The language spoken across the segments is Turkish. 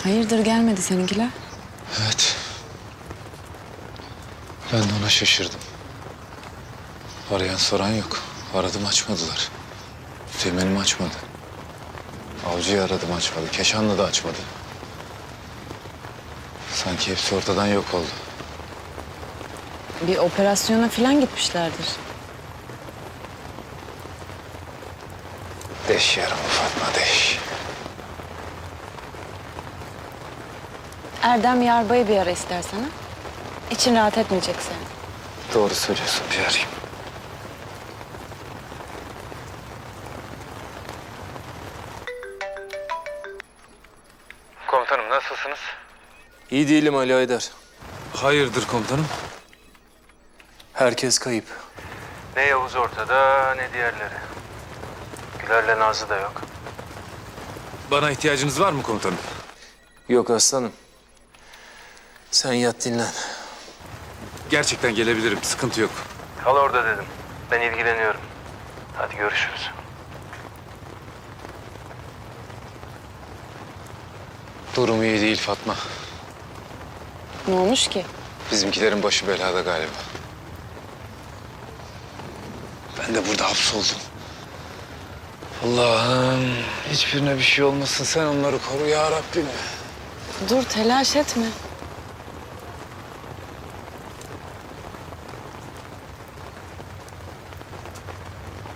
Hayırdır gelmedi seninkiler? Evet. Ben de ona şaşırdım. Arayan soran yok. Aradım açmadılar. Temelimi açmadı. Avcıyı aradım açmadı. Keşanlı da açmadı. Sanki hepsi ortadan yok oldu. Bir operasyona falan gitmişlerdir. Deş yarımı Fatma deş. Erdem Yarbay'ı bir ara istersen ha. İçin rahat etmeyecek senin. Doğru söylüyorsun, bir arayayım. Komutanım nasılsınız? İyi değilim Ali Aydar. Hayırdır komutanım? Herkes kayıp. Ne Yavuz ortada ne diğerleri. Güler'le Nazlı da yok. Bana ihtiyacınız var mı komutanım? Yok aslanım. Sen yat dinlen. Gerçekten gelebilirim, sıkıntı yok. Kal orada dedim. Ben ilgileniyorum. Hadi görüşürüz. Durum iyi değil Fatma. Ne olmuş ki? Bizimkilerin başı belada galiba. Ben de burada hapsoldum. Allah'ım hiçbirine bir şey olmasın, sen onları koru ya Rabbim. Dur telaş etme.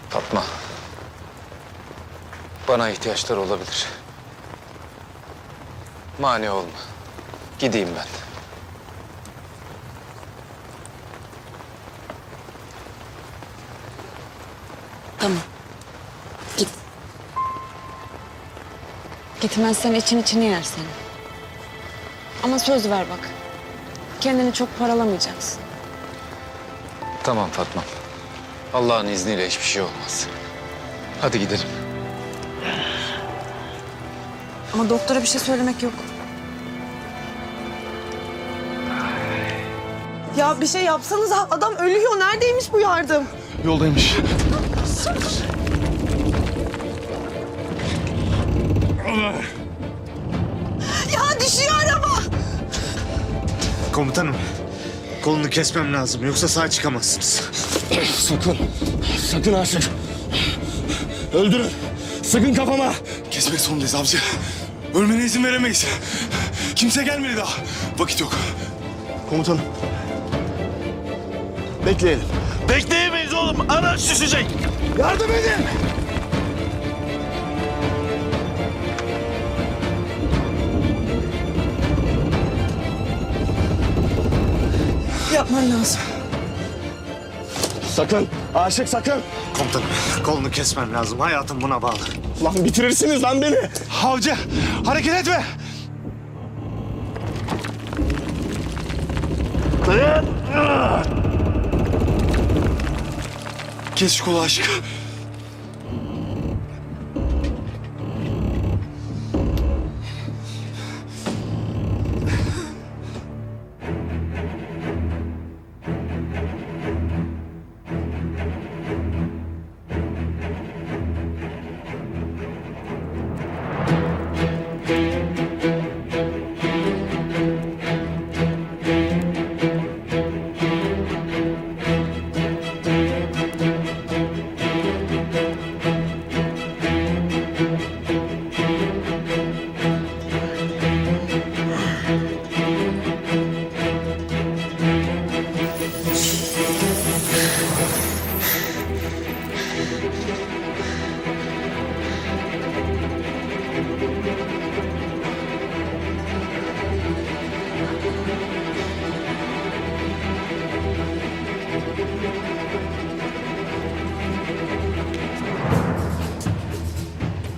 Fatma. Bana ihtiyaçları olabilir. Mani olma. Gideyim ben. Tamam. Git. Gitmezsen içini yer senin. Ama söz ver bak. Kendini çok paralamayacaksın. Tamam Fatma. Allah'ın izniyle hiçbir şey olmaz. Hadi gidelim. Ama doktora bir şey söylemek yok. Ya bir şey yapsanız adam ölüyor. Neredeymiş bu yardım? Yoldaymış. Ya düşüyor araba. Komutanım, kolunu kesmem lazım. Yoksa sağ çıkamazsınız. Sakın. Sakın Aşık. Öldürün. Sıkın kafama. Kesmek zorundayız avcı. Ölmene izin veremeyiz. Kimse gelmedi daha. Vakit yok. Komutanım. Bekleyelim. Bekleyemeyiz oğlum. Araç düşecek. Yardım edin. Yapman lazım. Sakın. Aşık sakın. Komutanım, kolunu kesmem lazım. Hayatım buna bağlı. Lan bitirirsiniz lan beni. Avcı, hareket etme. Kes şu kolu aşık.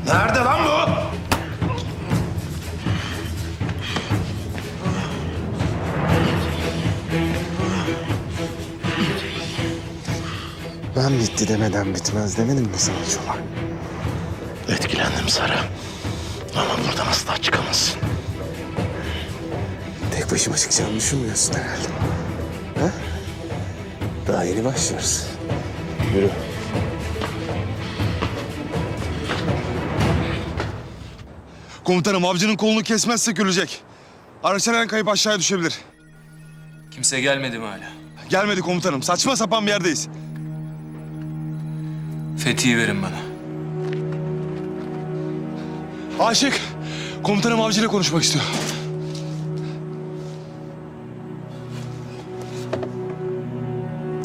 Nerede lan bu? Ben bitti demeden bitmez demedim mi sana Çolak? Etkilendim Sarı. Ama buradan asla çıkamazsın. Tek başıma çıkacağımı düşünmüyorsun herhalde. Ha? Daha yeni başlıyoruz. Yürü. Komutanım avcının kolunu kesmezsek ölecek. Araçlardan kayıp aşağıya düşebilir. Kimse gelmedi mi hala? Gelmedi komutanım. Saçma sapan bir yerdeyiz. Fethi'yi verin bana. Aşık. Komutanım avcıyla konuşmak istiyor.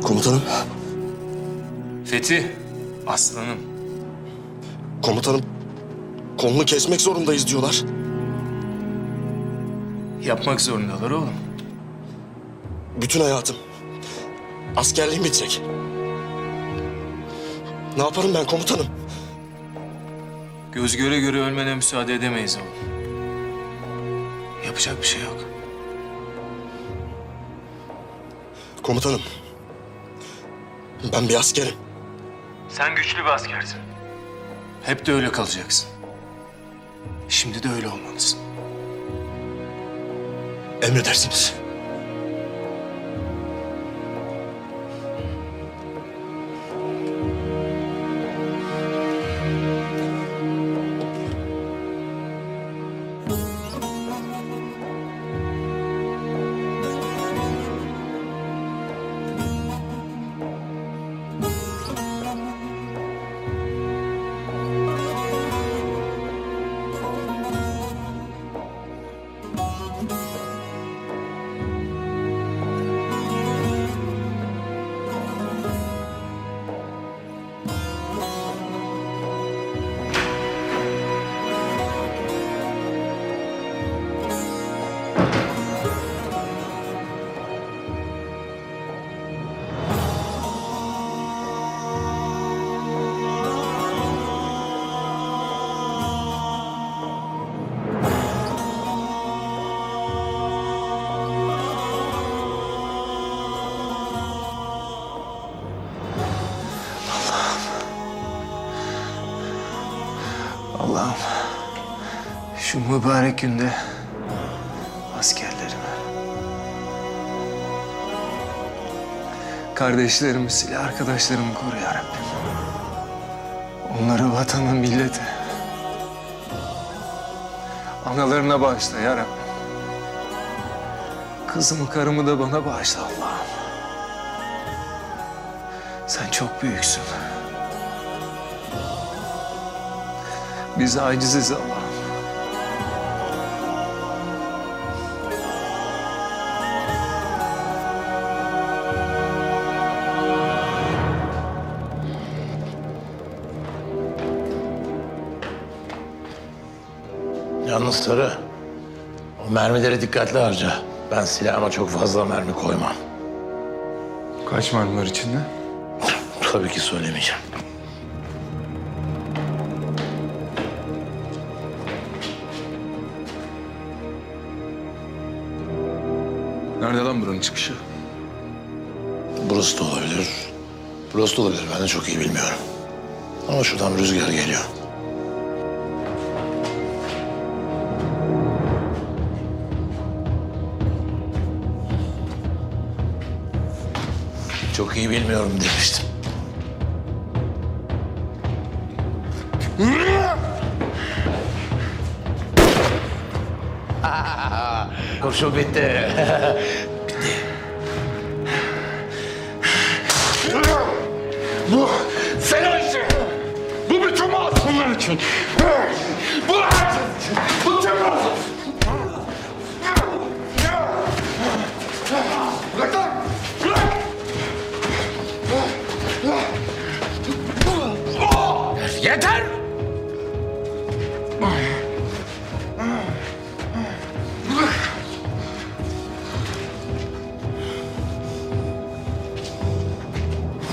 Komutanım, Fethi, aslanım. komutanım. Kolunu kesmek zorundayız diyorlar. Yapmak zorundalar oğlum. Bütün hayatım. Askerliğim bitecek. Ne yaparım ben komutanım? Göz göre göre ölmene müsaade edemeyiz oğlum. Yapacak bir şey yok. Komutanım. Ben bir askerim. Sen güçlü bir askersin. Hep de öyle kalacaksın. Şimdi de öyle olmalısın. Emredersiniz. Allah'ım şu mübarek günde askerlerimi, kardeşlerimi, silah arkadaşlarımı koru ya Rabbim. Onları vatanı, milleti, analarına bağışla ya Rabbim. Kızımı, karımı da bana bağışla Allah'ım. Sen çok büyüksün. Biz aciziz Allah'ım. Yalnız Sarı, o mermileri dikkatli harca. Ben silahıma çok fazla mermi koymam. Kaç mermi var içinde? Tabii ki söylemeyeceğim. Nerede lan buranın çıkışı? Burası da olabilir. Burası da olabilir. Ben de çok iyi bilmiyorum. Ama şuradan bir rüzgar geliyor. Çok iyi bilmiyorum demiştim. Kurşun bitti. Bu senin için. Bu bütün masumlar için. Bu herkes için. Bu tüm masum. Bırak lan! Bırak! Yeter!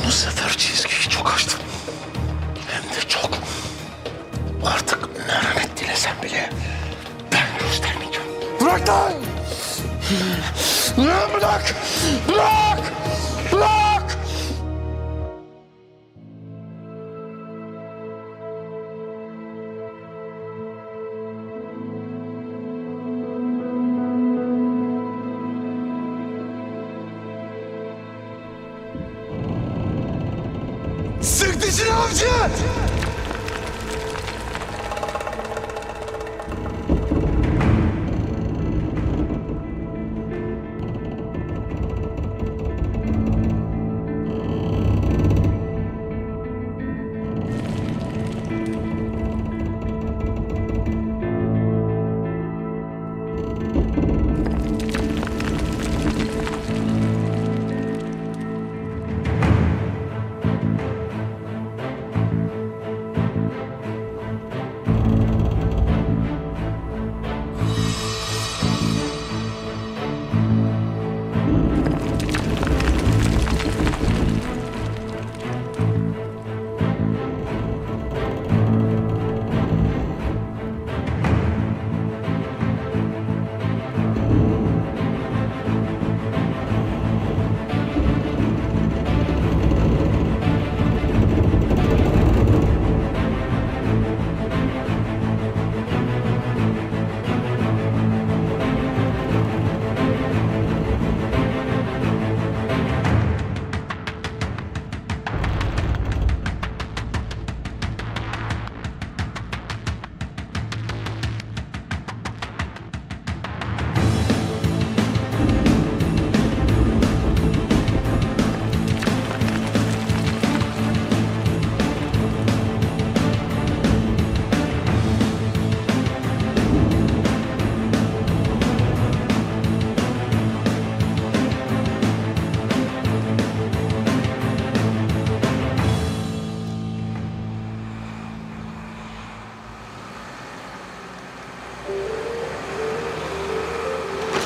Bu sefer çizgiyi çok aştım. Hem de çok. Artık merhamet dilesem bile ben göstermeyeceğim. Bırak lan! Bırak! Bırak! Bırak! Sık dişini avcı!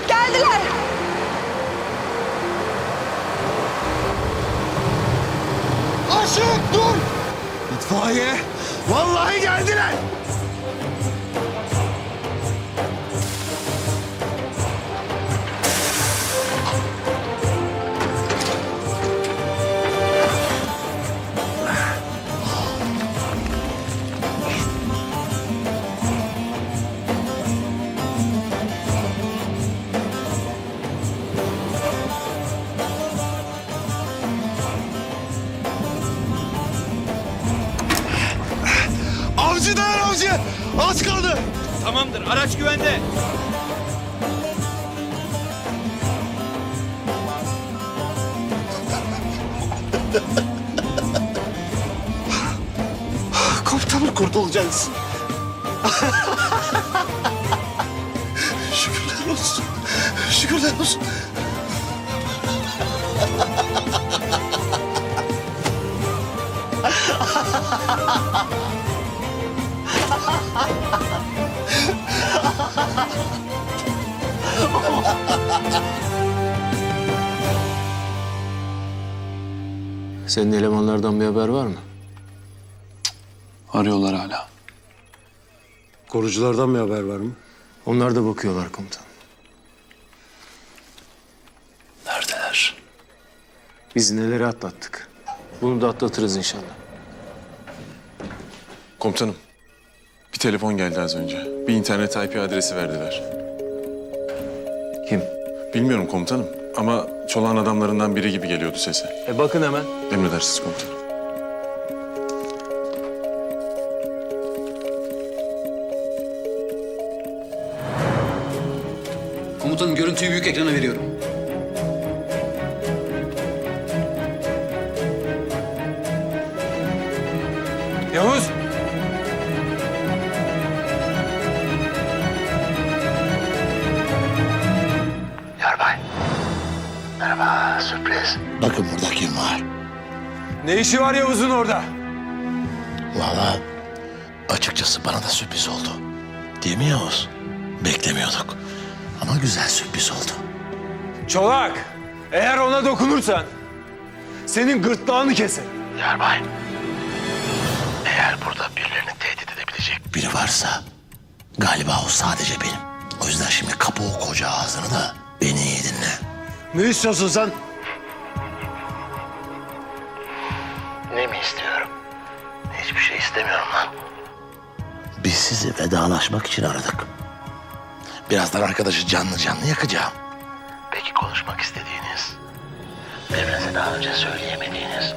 Geldiler. Aşık dur! İtfaiye! Vallahi geldiler! Avcı dayan avcı! Az kaldı! Tamamdır, araç güvende. Komutanım kurtulacaksın. Şükürler olsun. Şükürler olsun. Senin elemanlardan bir haber var mı? Arıyorlar hala. Koruculardan bir haber var mı? Onlar da bakıyorlar komutan. Neredeler? Biz neleri atlattık. Bunu da atlatırız inşallah. Komutanım, bir telefon geldi az önce. Bir internet IP adresi verdiler. Kim? Bilmiyorum komutanım ama Çolak'ın adamlarından biri gibi geliyordu sesi. Bakın hemen. Emredersiniz komutanım. Komutanım görüntüyü büyük ekrana veriyorum. Yavuz! Yarbay. Merhaba, sürpriz. Bakın burada kim var? Ne işi var Yavuz'un orada? Vallahi açıkçası bana da sürpriz oldu. Değil mi Yavuz? Beklemiyorduk. Ama güzel sürpriz oldu. Çolak! Eğer ona dokunursan senin gırtlağını keser. Yarbay. Eğer burada birilerini tehdit edebilecek biri varsa galiba o sadece benim. O yüzden şimdi kapa o koca ağzını da beni iyi dinle. Ne istiyorsun sen? Ne mi istiyorum? Hiçbir şey istemiyorum lan. Biz sizi vedalaşmak için aradık. Birazdan arkadaşı canlı canlı yakacağım. Peki konuşmak istediğiniz, birbirinize daha önce söyleyemediğiniz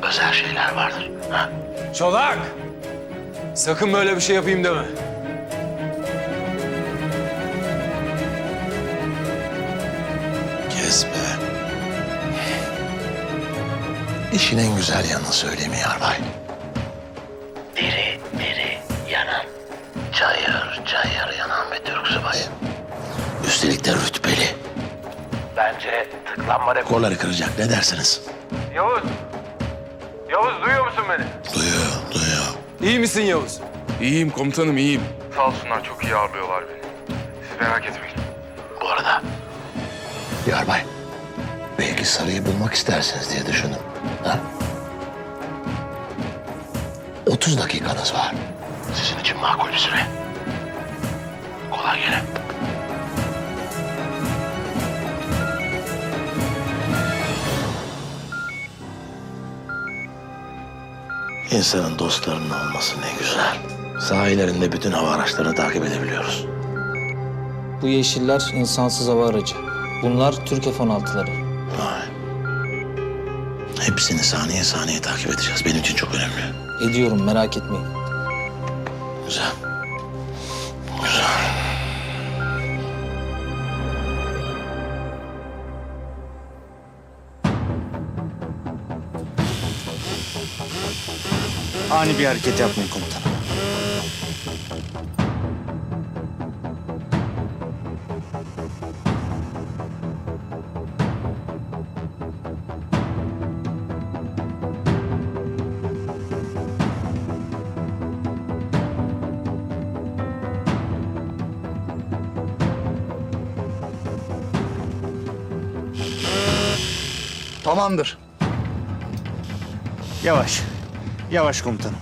özel şeyler vardır. Ha? Çolak! Sakın böyle bir şey yapayım deme. Kesme. İşin en güzel yanını söyleyeyim Yarbay. Diri diri yanan, cayır cayır yanan bir Türk subayı. Üstelik de rütbeli. Bence tıklanma rekorları kıracak. Ne dersiniz? Yavuz! Yavuz duyuyor musun beni? Duyuyor. İyi misin Yavuz? İyiyim komutanım, iyiyim. Sağ olsunlar çok iyi ağırlıyorlar beni. Siz merak etmeyin. Bu arada Yarbay, belki Sarı'yı bulmak istersiniz diye düşündüm. Ha? 30 dakikanız var. Sizin için makul bir süre. Kolay gelin. İnsanın dostlarının olması ne güzel. Sahillerinde bütün hava araçlarını takip edebiliyoruz. Bu yeşiller insansız hava aracı. Bunlar Türk F-16'ları. Vay. Hepsini saniye saniye takip edeceğiz. Benim için çok önemli. Ediyorum, merak etmeyin. Güzel. Güzel. Ani bir hareket yapmayın komutanım. Tamamdır. Yavaş. Yavaş komutanım.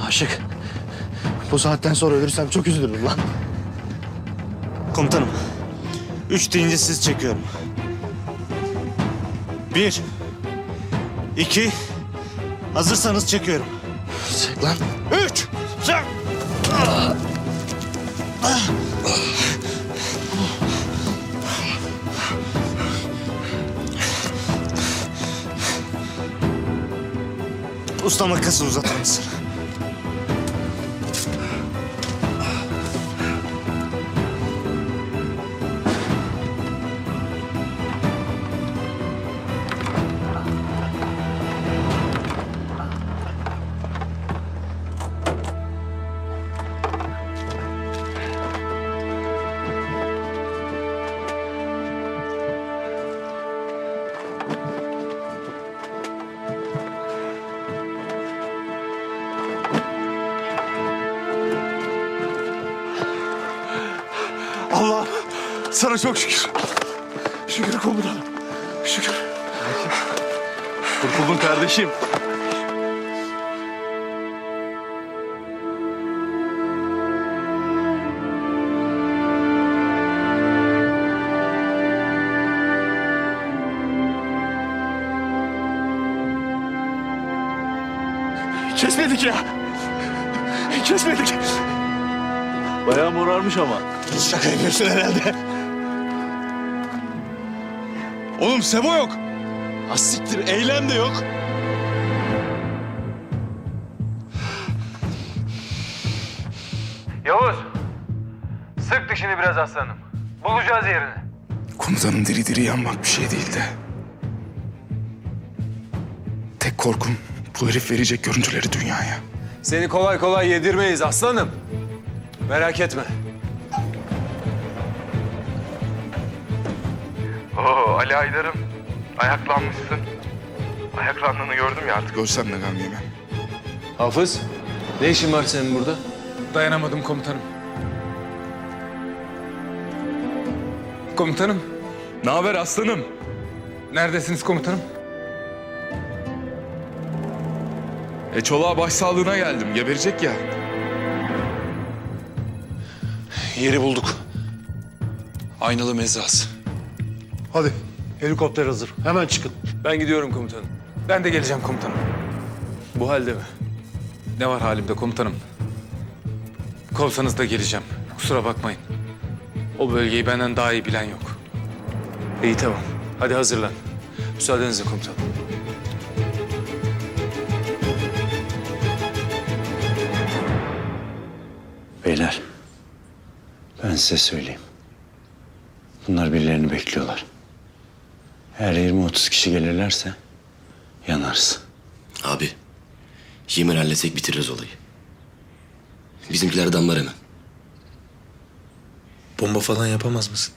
Aşık. Bu saatten sonra ölürsem çok üzülürüm lan. Komutanım. 3 deyince siz çekiyorum. 1, 2, hazırsanız çekiyorum. Çek lan. 3, çek. Usta makası uzatır mısın? Allah sana çok şükür. Şükür komutanım. Şükür. Kurtuldun kardeşim. Kesmedik ya. Kesmedik. Bayağı morarmış ama. Şaka yapıyorsun herhalde. Oğlum Sebo yok. Asiktir eylem de yok. Yavuz! Sık dişini biraz aslanım. Bulacağız yerini. Komutanım diri diri yanmak bir şey değil de. Tek korkum bu herif verecek görüntüleri dünyaya. Seni kolay kolay yedirmeyiz aslanım. Merak etme. Oo Ali Haydar'ım. Ayaklanmışsın. Ayaklandığını gördüm ya artık. Görsem de gam yemem. Hafız, ne işin var senin burada? Dayanamadım komutanım. Komutanım. Ne haber aslanım? Neredesiniz komutanım? Çoluğa başsağlığına geldim. Geberecek ya. Yeri bulduk. Aynalı mezaz. Hadi. Helikopter hazır. Hemen çıkın. Ben gidiyorum komutanım. Ben de geleceğim komutanım. Bu halde mi? Ne var halimde komutanım? Kovsanız da geleceğim. Kusura bakmayın. O bölgeyi benden daha iyi bilen yok. İyi tamam. Hadi hazırlan. Müsaadenizle komutanım. Beyler, ben size söyleyeyim. Bunlar birilerini bekliyorlar. Eğer 20-30 kişi gelirlerse yanarız. Abi, Yemin halletsek bitiririz olayı. Bizimkiler damlar hemen. Bomba falan yapamaz mısın?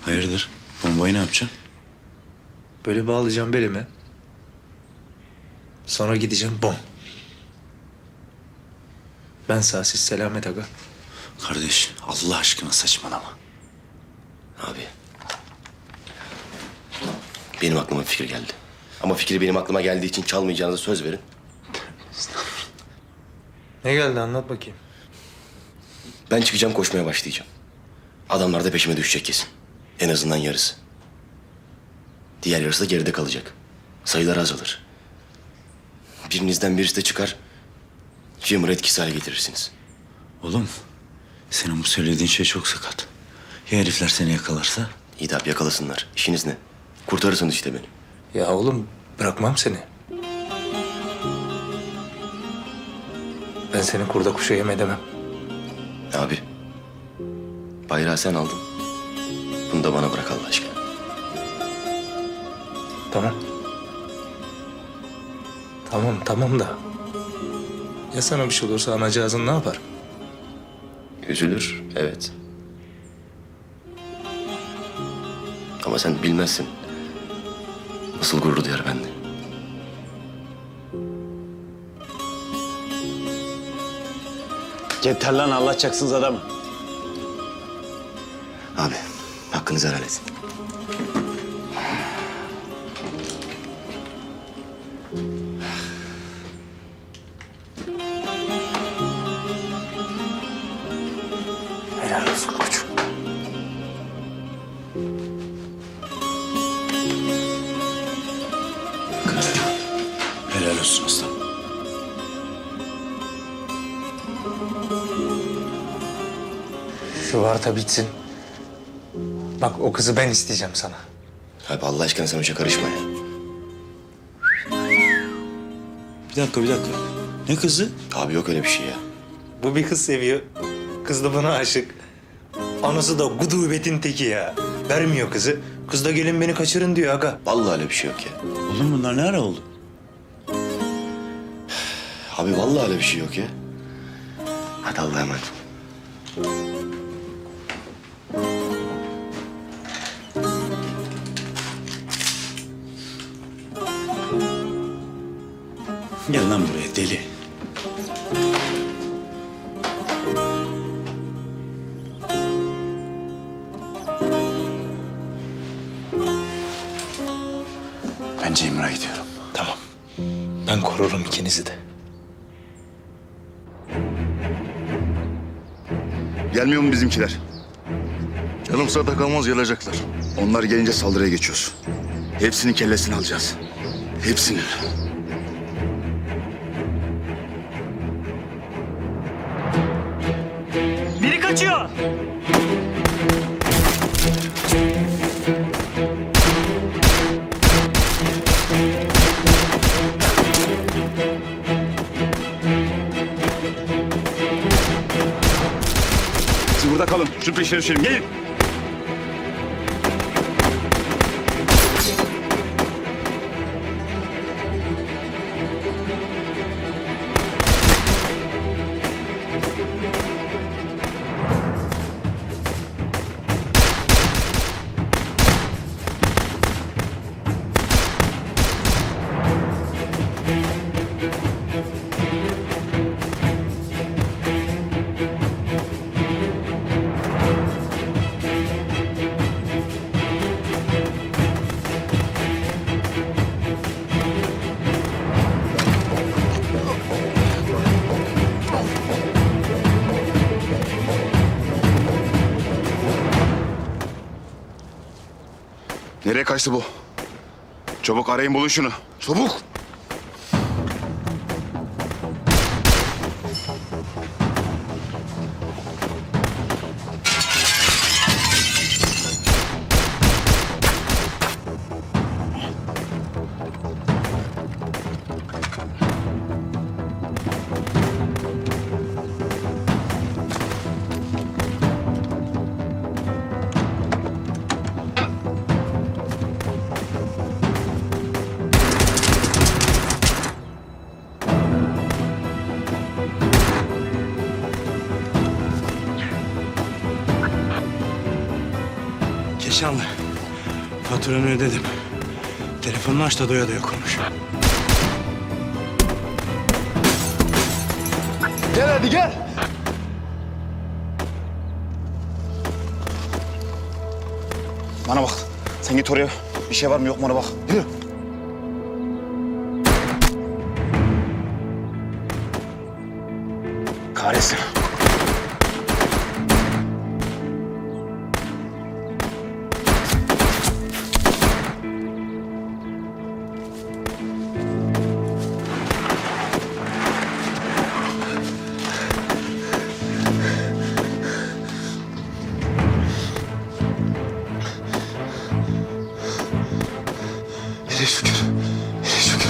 Hayırdır? Bombayı ne yapacaksın? Böyle bağlayacağım belime. Sonra gideceğim bom. Ben sağ siz selamet aga. Kardeş Allah aşkına saçmalama. Abi. Benim aklıma bir fikir geldi. Ama fikri benim aklıma geldiği için çalmayacağınıza söz verin. Ne geldi anlat bakayım. Ben çıkacağım, koşmaya başlayacağım. Adamlar da peşime düşecek kesin. En azından yarısı. Diğer yarısı da geride kalacak. Sayılar azalır. Birinizden birisi de çıkar. Jimmer'ı etkisiz hale getirirsiniz. Oğlum senin bu söylediğin şey çok sakat. Ya herifler seni yakalarsa? İyi de abi yakalasınlar. İşiniz ne? Kurtarırsınız işte beni. Ya oğlum bırakmam seni. Ben seni kurda kuşa yem edemem. Abi. Bayrağı sen aldın. Bunu da bana bırak Allah aşkına. Tamam. Tamam da. Ya sana bir şey olursa anacığızın ne yapar? Üzülür, evet. Ama sen bilmezsin. Nasıl gurur duyar bende. Yeter lan anlatacaksınız adamı. Abi, hakkınızı helal edin. Helal olsun koçum. Helal olsun usta. Şu varta bitsin. Bak o kızı ben isteyeceğim sana. Abi Allah aşkına sen o işe karışma ya. Bir dakika. Ne kızı? Abi yok öyle bir şey ya. Bu bir kız seviyor. Kız da bana aşık. Anası da gudubetin teki ya. Vermiyor kızı. Kız da gelin beni kaçırın diyor aga. Vallahi öyle bir şey yok ya. Oğlum bunlar ne ara oldu? Abi vallahi öyle bir şey yok ya. Hadi Allah'a emanet. Gel lan buraya deli. Ben Cemre'ye gidiyorum. Tamam. Ben korurum ikinizi de. Gelmiyor mu bizimkiler? Canım sırada kalmaz gelecekler. Onlar gelince saldırıya geçiyoruz. Hepsinin kellesini alacağız. Hepsinin. Biri kaçıyor. Siz burada kalın. Şu peşine düşelim. Gelin. Nereye kaçtı bu? Çabuk arayın bulun şunu. Çabuk. Keşanlı. Faturanı ödedim. Telefonunu aç da doya doya konuş. Gel hadi gel. Bana bak. Sen git oraya. Bir şey var mı yok mu ona bak. Yürü. Kahretsin. Hele şükür. Hele şükür.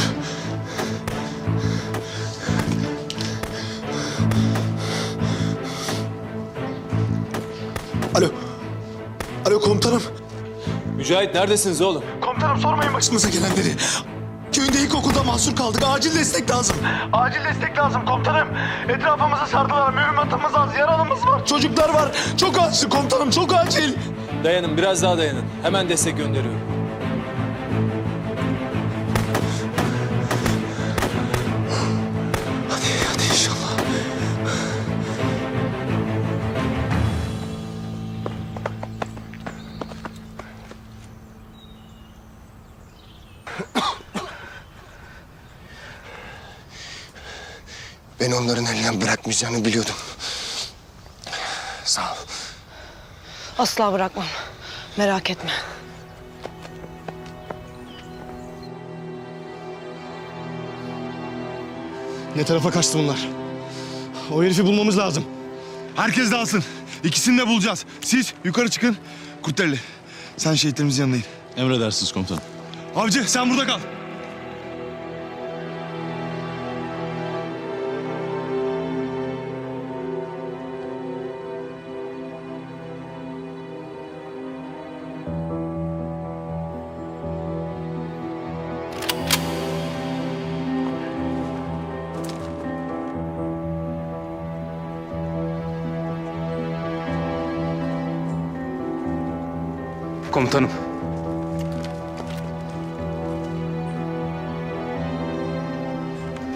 Alo. Alo komutanım. Mücahit neredesiniz oğlum? Komutanım sormayın başımıza gelenleri. Köyünde ilkokulda mahsur kaldık. Acil destek lazım. Acil destek lazım komutanım. Etrafımızı sardılar. Mühimmatımız az. Yaralımız var. Çocuklar var. Çok acil komutanım. Çok acil. Dayanın, biraz daha dayanın. Hemen destek gönderiyorum. Hadi inşallah. Beni onların elinden bırakmayacağını biliyordum. Sağ ol. Asla bırakmam. Merak etme. Ne tarafa kaçtı bunlar? O herifi bulmamız lazım. Herkes dağılsın. İkisini de bulacağız. Siz yukarı çıkın. Kurtelli, sen şehitlerimizin yanına in. Emredersiniz komutanım. Avcı sen burada kal. Komutanım.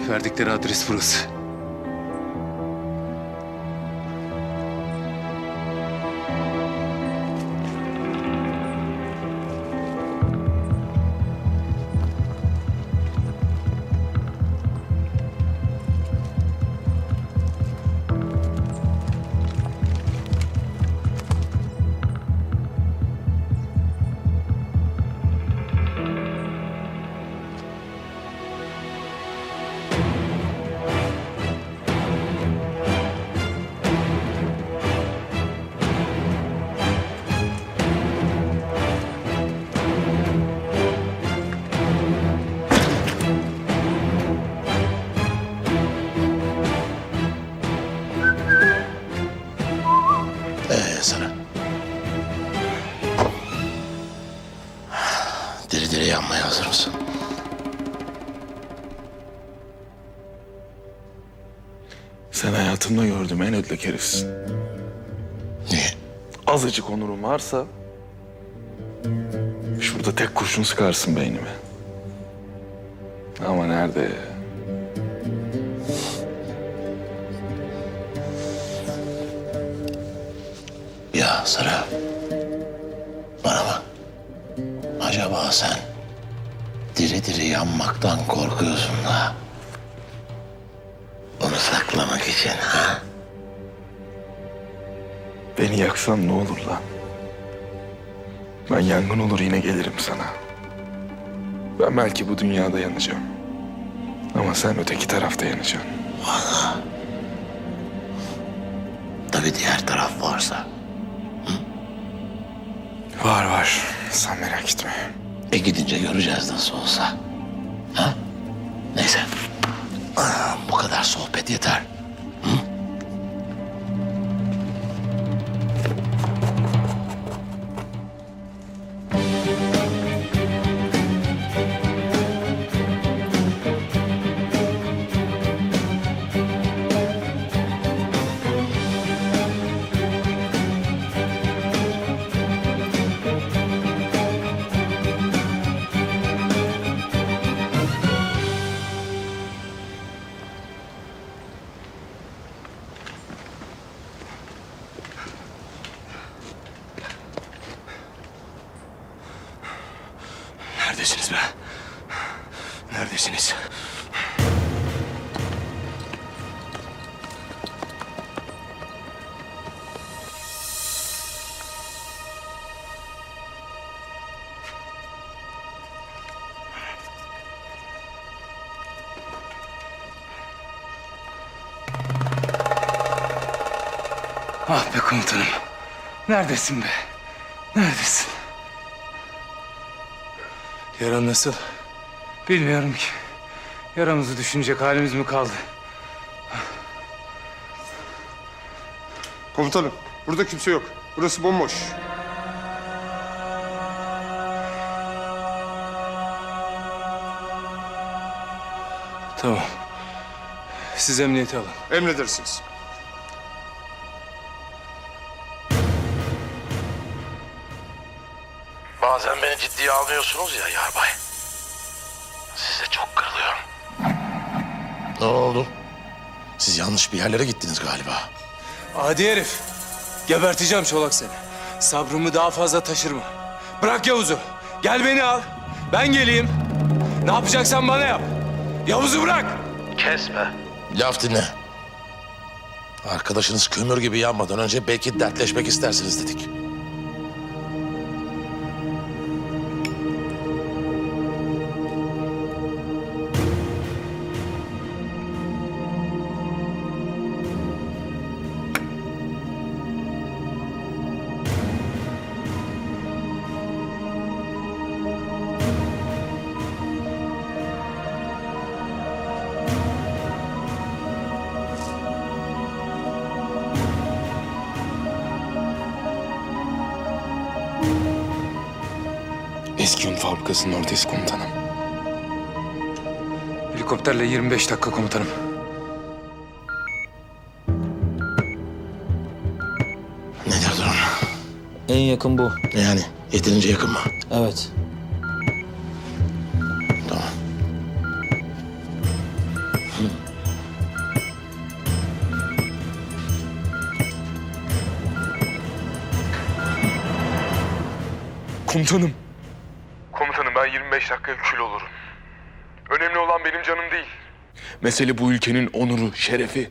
Verdikleri adres burası. Sana. Diri diri yanmaya hazır mısın? Sen hayatımda gördüğüm en ödlek herifsin. Niye? Azıcık onurum varsa... ...şurada tek kurşun sıkarsın beynime. Ama nerede? Ya Sara, bana bak. Acaba sen diri diri yanmaktan korkuyorsun da onu saklamak için ha? Beni yaksan ne olur lan? Ben yangın olur yine gelirim sana. Ben belki bu dünyada yanacağım. Ama sen öteki tarafta yanacaksın. Valla. Tabii diğer taraf varsa. Var. Sen merak etme. Gidince göreceğiz nasıl olsa. Ha? Neyse. Bu kadar sohbet yeter. Neredesiniz be? Neredesiniz? Ah be komutanım. Neredesin be? Neredesin? Yaran nasıl? Bilmiyorum ki. Yaramızı düşünecek halimiz mi kaldı? Komutanım, burada kimse yok. Burası bomboş. Tamam. Siz emniyete alın. Emredersiniz. Bazen beni ciddiye almıyorsunuz ya yarbay. Size çok kırılıyorum. Ne oldu? Siz yanlış bir yerlere gittiniz galiba. Adi herif. Geberteceğim Çolak seni. Sabrımı daha fazla taşırma. Bırak Yavuz'u. Gel beni al. Ben geleyim. Ne yapacaksan bana yap. Yavuz'u bırak. Kes be. Laf dinle. Arkadaşınız kömür gibi yanmadan önce belki dertleşmek istersiniz dedik. Eski un fabrikasının oradayız komutanım. Helikopterle 25 dakika komutanım. Nedir durum? En yakın bu. Yani yeterince yakın mı? Evet. Tamam. Komutanım. Komutanım ben 25 dakikaya kül olurum. Önemli olan benim canım değil. Mesele bu ülkenin onuru, şerefi.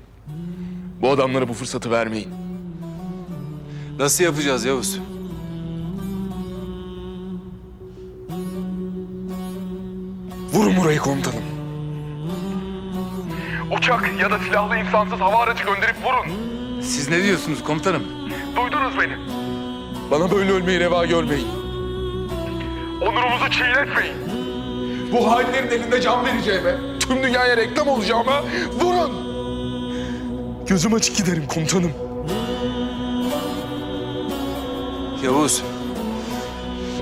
Bu adamlara bu fırsatı vermeyin. Nasıl yapacağız Yavuz? Vurun burayı komutanım. Uçak ya da silahlı insansız hava aracı gönderip vurun. Siz ne diyorsunuz komutanım? Duydunuz beni. Bana böyle ölmeyi reva görmeyin. Onurumuzu çiğnetmeyin. Bu hainlerin elinde can vereceğime, tüm dünyaya reklam olacağıma vurun. Gözüm açık giderim komutanım. Yavuz.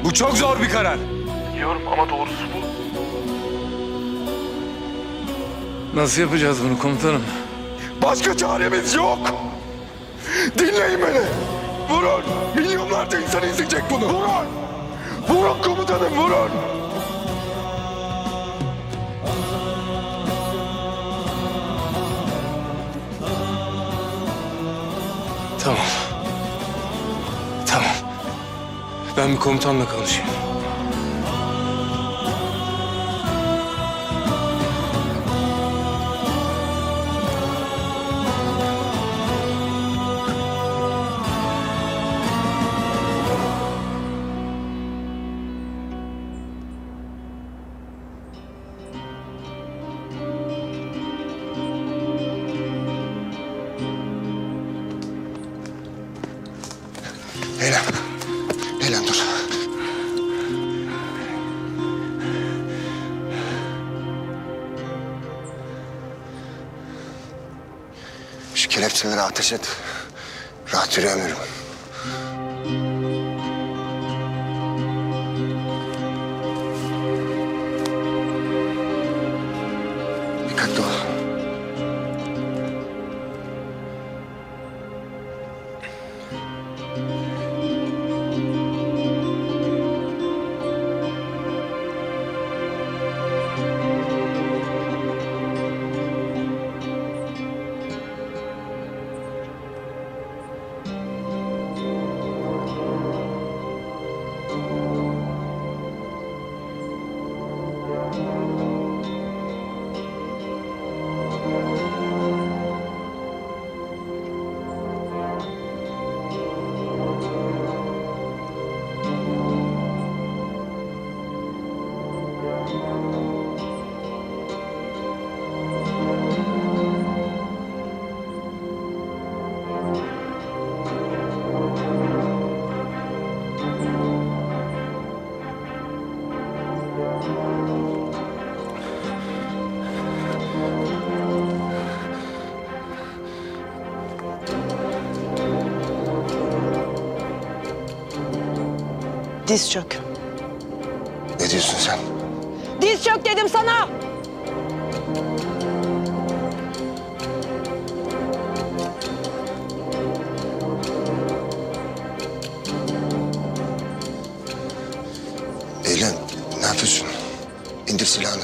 Bu çok zor bir karar. Biliyorum ama doğrusu bu. Nasıl yapacağız bunu komutanım? Başka çaremiz yok. Dinleyin beni. Vurun. Milyonlarca insan izleyecek bunu. Vurun. Vurun komutanım, vurun. Tamam. Tamam. Ben bir komutanla konuşayım. Eylem. Eylem dur. Şu kelepçeleri ateş et. Rahat yürüyemiyorum. Dikkatli ol. Diz çök. Ne diyorsun sen? Diz çök dedim sana. Eylem, ne yapıyorsun? İndir silahını.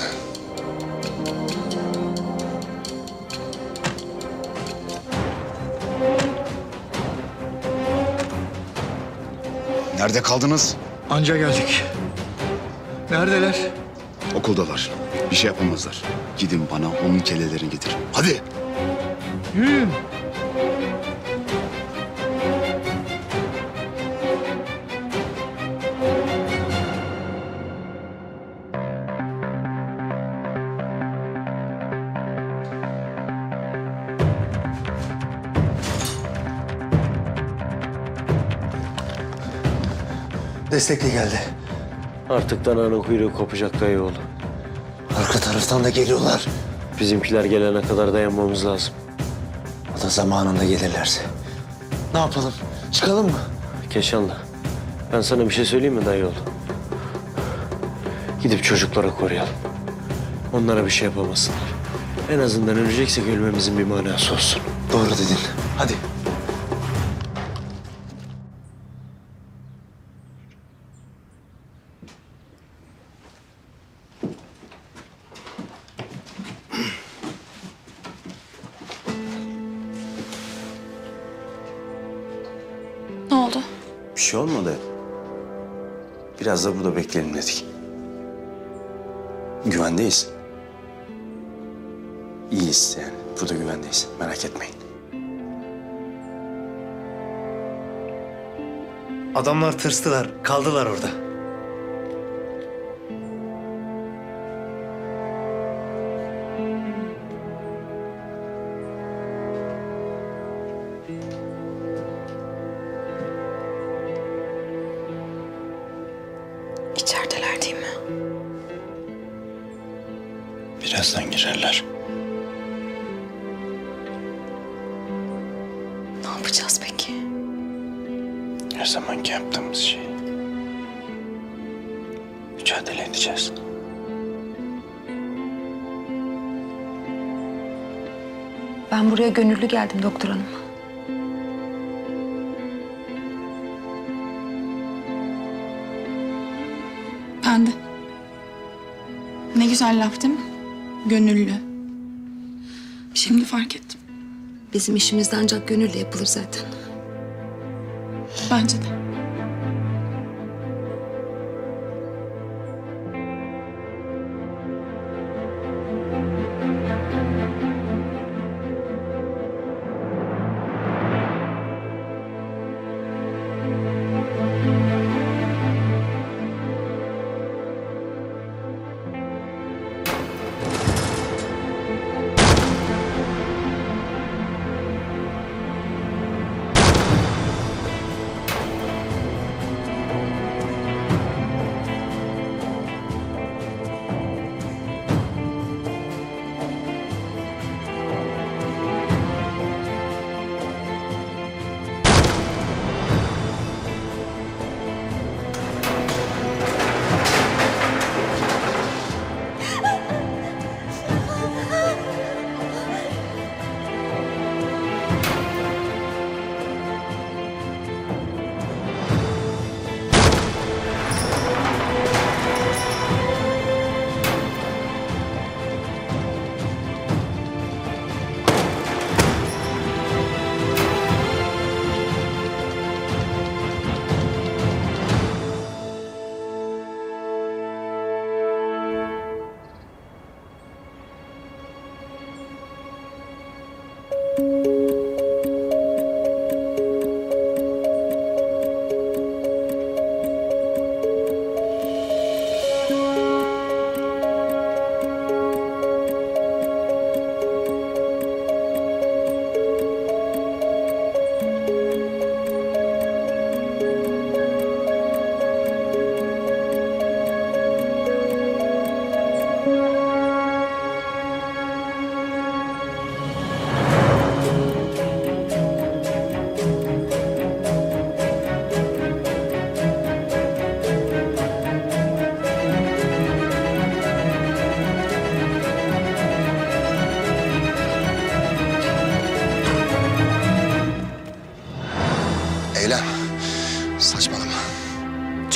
Nerede kaldınız? Anca geldik. Neredeler? Okuldalar. Bir şey yapamazlar. Gidin bana onun kellelerini getirin. Hadi. Yürüyün. Destekli geldi. Artık dananın kuyruğu kopacak dayıoğlu. Arka taraftan da geliyorlar. Bizimkiler gelene kadar dayanmamız lazım. O da zamanında gelirlerse. Ne yapalım? Çıkalım mı? Keşanlı, ben sana bir şey söyleyeyim mi dayıoğlu? Gidip çocuklara koruyalım. Onlara bir şey yapamasınlar. En azından öleceksek ölmemizin bir manası olsun. Doğru dedin. Hadi. Ne oldu? Bir şey olmadı. Biraz da burada bekleyelim dedik. Güvendeyiz. İyiyiz yani. Burada güvendeyiz. Merak etmeyin. Adamlar tırstılar, kaldılar orada. İçerideler değil mi? Birazdan girerler. Ne yapacağız peki? Her zamanki yaptığımız şey. Mücadele edeceğiz. Ben buraya gönüllü geldim doktor hanım. Ben de. Ne güzel laf değil mi? Gönüllü. Şimdi fark ettim. Bizim işimiz de ancak gönülle yapılır zaten. Bence de.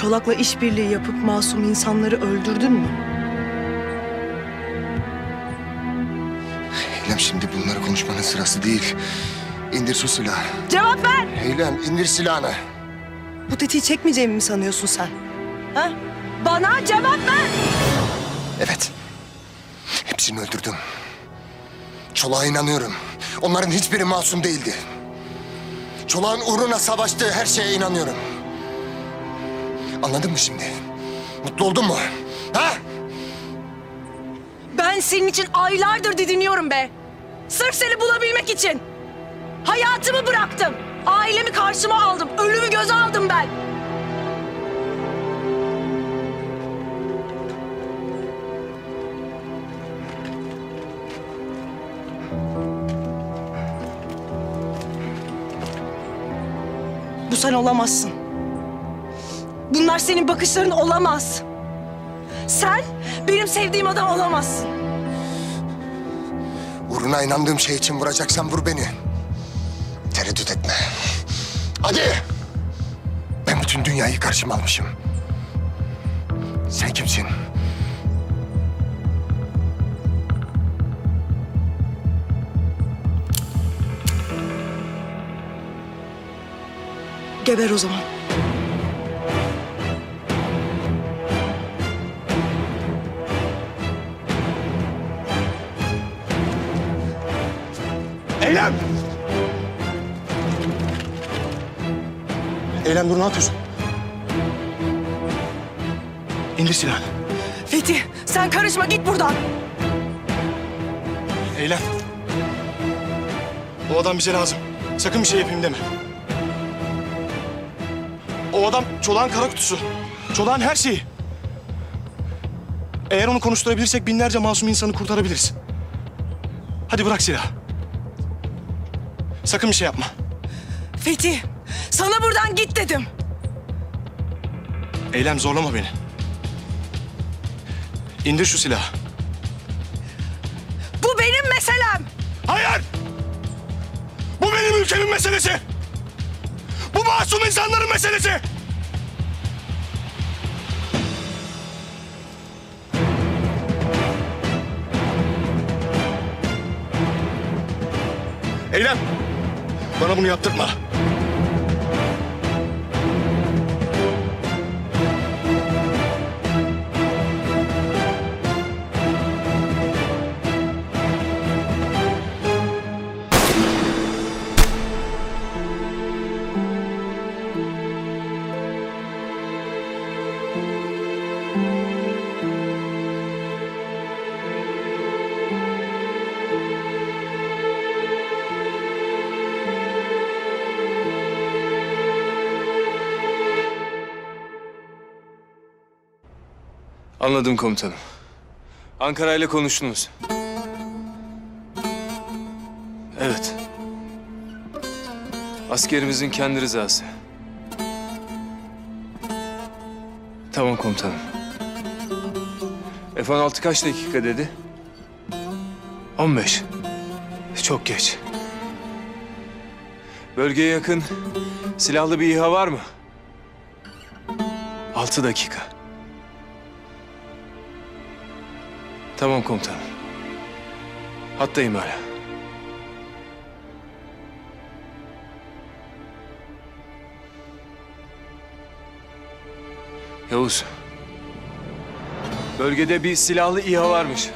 Çolak'la işbirliği yapıp masum insanları öldürdün mü? Eylem, şimdi bunları konuşmanın sırası değil. İndir şu silahı. Cevap ver! Eylem, indir silahını. Bu tetiği çekmeyeceğimi mi sanıyorsun sen? Ha? Bana cevap ver! Evet. Hepsini öldürdüm. Çolak'a inanıyorum. Onların hiçbiri masum değildi. Çolak'ın uğruna savaştığı her şeye inanıyorum. Anladın mı şimdi? Mutlu oldun mu? Ha? Ben senin için aylardır didiniyorum be. Sırf seni bulabilmek için. Hayatımı bıraktım. Ailemi karşıma aldım. Ölümü göze aldım ben. Bu sen olamazsın. Bunlar senin bakışların olamaz. Sen benim sevdiğim adam olamazsın. Uğruna inandığım şey için vuracaksan vur beni. Tereddüt etme. Hadi! Ben bütün dünyayı karşıma almışım. Sen kimsin? Geber o zaman. Eylem! Eylem dur, ne yapıyorsun? İndir silahını. Fethi, sen karışma, git buradan. Eylem. O adam bize lazım. Sakın bir şey yapayım deme. O adam Çolak'ın kara kutusu. Çolak'ın her şeyi. Eğer onu konuşturabilirsek binlerce masum insanı kurtarabiliriz. Hadi bırak silahı. Sakın bir şey yapma. Fethi, sana buradan git dedim. Eylem, zorlama beni. İndir şu silahı. Bu benim meselem. Hayır! Bu benim ülkemin meselesi. Bu masum insanların meselesi. Eylem, bana bunu yaptırma. Anladım komutanım. Ankara ile konuştunuz. Evet. Askerimizin kendi rızası. Tamam komutanım. F-16 kaç dakika dedi? 15. Çok geç. Bölgeye yakın silahlı bir İHA var mı? 6 dakika. Tamam komutanım. Hattayım hala. Yavuz. Bölgede bir silahlı İHA varmış.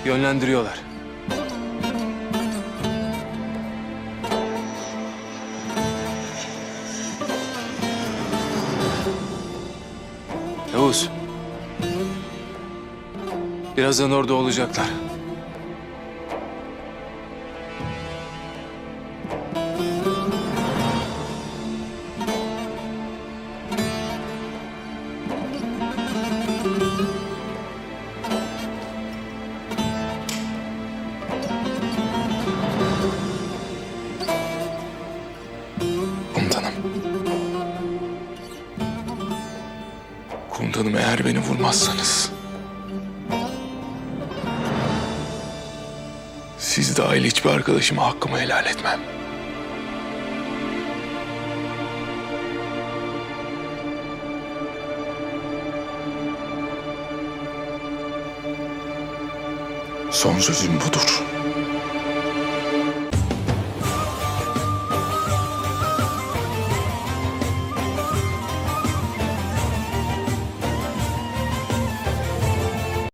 Yönlendiriyorlar. Yavuz. Birazdan orada olacaklar. Komutanım. Komutanım, eğer beni vurmazsanız... siz dahil hiçbir arkadaşıma hakkımı helal etmem. Son sözüm budur.